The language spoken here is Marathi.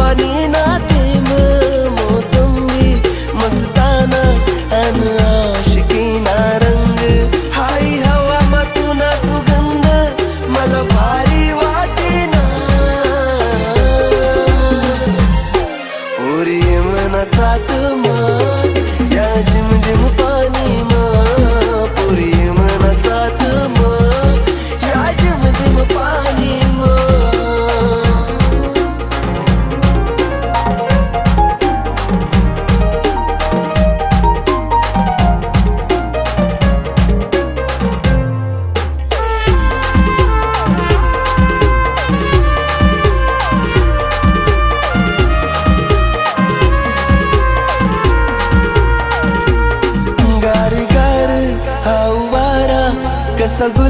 पाणी ना थेंब मोसंबी मस्ताना अन आशिकीना रंग हाई हवा मतुना सुगंध मला भारी वाटेना पोरी मना साथ मग या जिम जिम पाणी मग पोरी मना साथ मग या जिम जिम पाणी कसा गुलाब